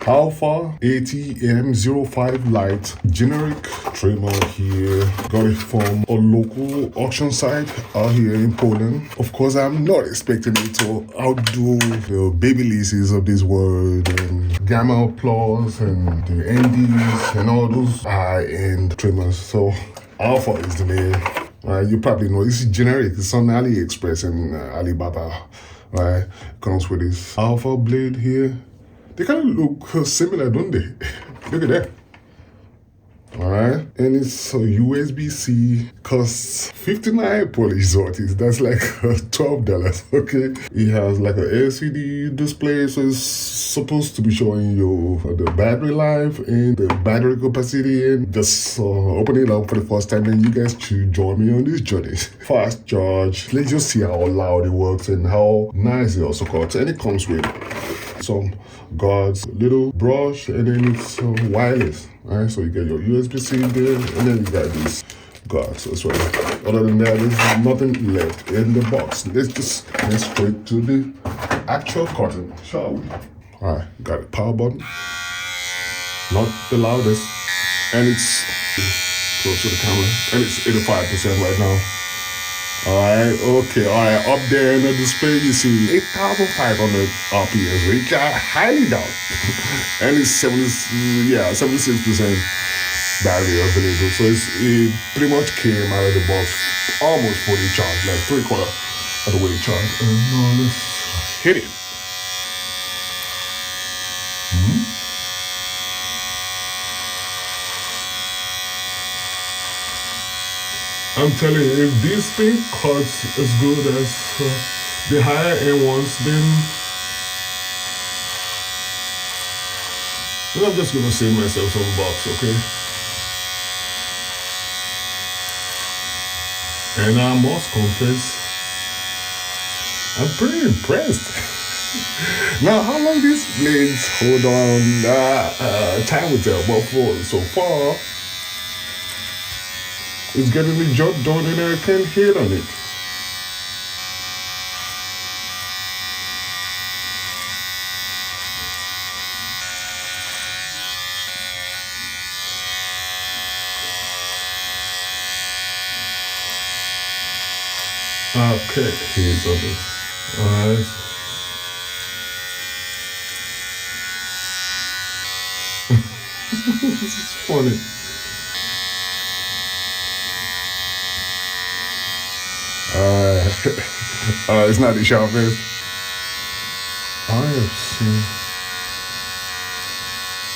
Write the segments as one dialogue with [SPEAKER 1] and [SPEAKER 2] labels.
[SPEAKER 1] Alpha ATM05 Lite generic trimmer here. Got it from a local auction site out here in Poland. Of course, I'm not expecting it to outdo the Babyliss of this world and Gamma Plus and the NDs and all those high-end trimmers. So Alpha is the name. You probably know this is generic. It's on AliExpress and Alibaba. Right, comes with this Alpha blade here. They kind of look similar, don't they? Look at that. Alright, and it's a USB-C, costs 59 Polish zlotys. That's like $12, okay? It has like a LCD display, so it's supposed to be showing you the battery life and the battery capacity. And just open it up for the first time, and you guys should join me on this journey. Fast charge. Let's just see how loud it works and how nice it also cuts. And it comes with some guards, little brush, and then it's wireless. Alright, so you get your USB-C there, and then you got these guards as well. Other than that, there's nothing left in the box. Let's just get straight to the actual cutting, shall we? Alright, got a power button. Not the loudest, and it's close to the camera, and it's 85% right now. Alright, okay, alright, up there in the display you see 8,500 RPMs, which I highly doubt. And it's 76% battery available, so it pretty much came out of the box almost fully charged, like 3/4 of the way charged. Now let's hit it. I'm telling you, if this thing cuts as good as the higher end ones, then I'm just gonna save myself some bucks, okay? And I must confess, I'm pretty impressed. Now, how long these blades hold on, time will tell, but so far, it's getting the job done and I can't hit on it. Okay, here's on it. Alright. This is funny. It's not the sharpest. I have seen,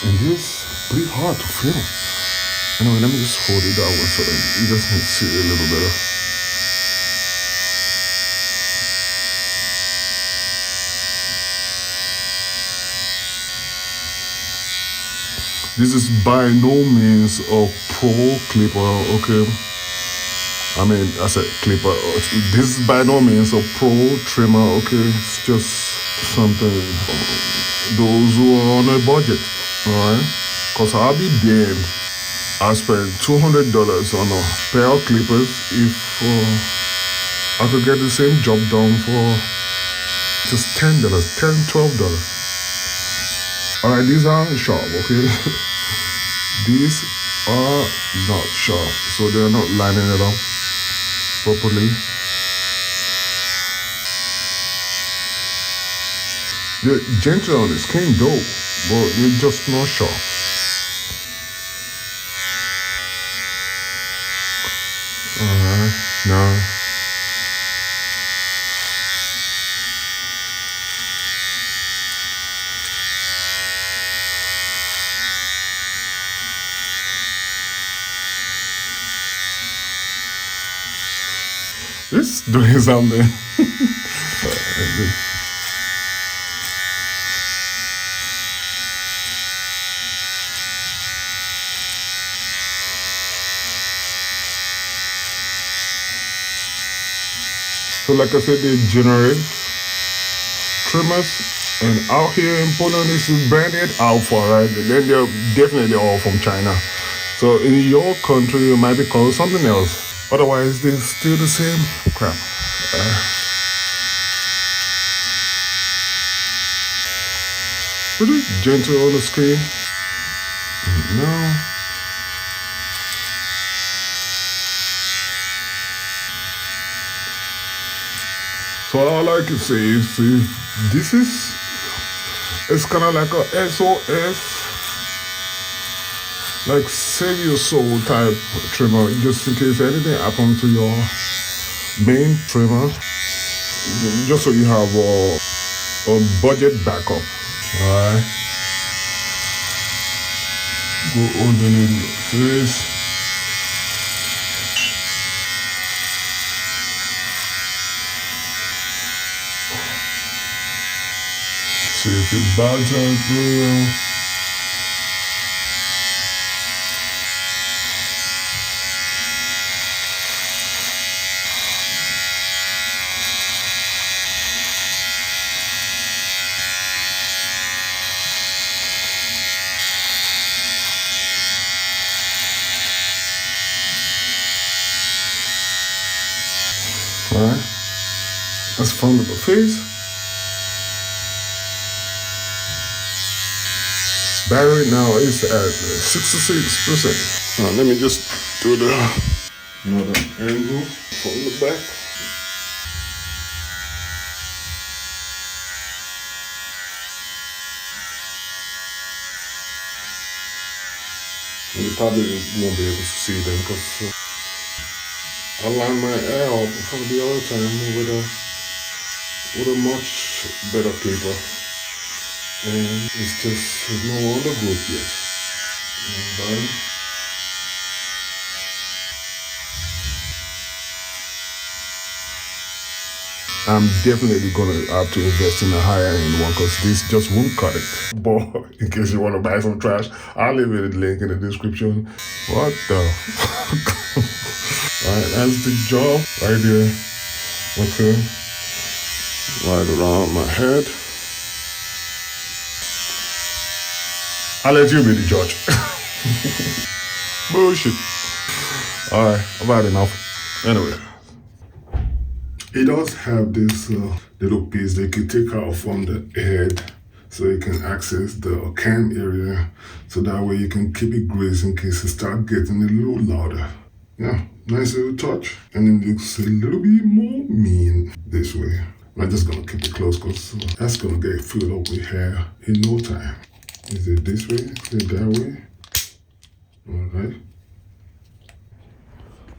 [SPEAKER 1] and this is pretty hard to film. Anyway, let me just hold it that way so that you guys can see it a little better. This is by no means a pro clipper, okay? I mean, I said clipper. This is by no means a pro trimmer, okay? It's just something those who are on a budget, alright? Because I'll be damned. I spent $200 on a pair of clippers if I could get the same job done for just $10, $12. Alright, these are sharp, okay? These are not sharp, so they're not lining it up properly. They're gentle on the skin though, but they're just not sharp. Alright, now this is doing something. So like I said, they generate trimmers, and out here in Poland this is branded Alpha, right? Then they're definitely all from China. So in your country it might be called something else. Otherwise, they're still the same crap. pretty gentle on the screen. No. So all I can say is this is, it's kind of like a SOS, like save your soul type trimmer, just in case anything happens to your main trimmer, just so you have a budget backup. Alright, go underneath your face. See if it bugs out real. Alright, that's front of the face. Battery now is at 66%. Now let me just do another angle from the back. You probably won't be able to see them because I line my hair up from the other time with a much better clipper, and it's just no longer good yet. Alright. I'm definitely gonna have to invest in a higher end one because this just won't cut it. But in case you want to buy some trash, I'll leave a link in the description. What the? Alright, that's the jaw right there. Okay. Right around my head. I'll let you be the judge. Bullshit. Alright, I've had enough. Anyway. It does have this little piece that you can take out from the head so you can access the cam area. So that way you can keep it greased in case it start getting a little louder. Yeah, nice little touch. And it looks a little bit more mean this way. I'm just gonna keep it close because that's gonna get filled up with hair in no time. Is it this way? Is it that way? Alright.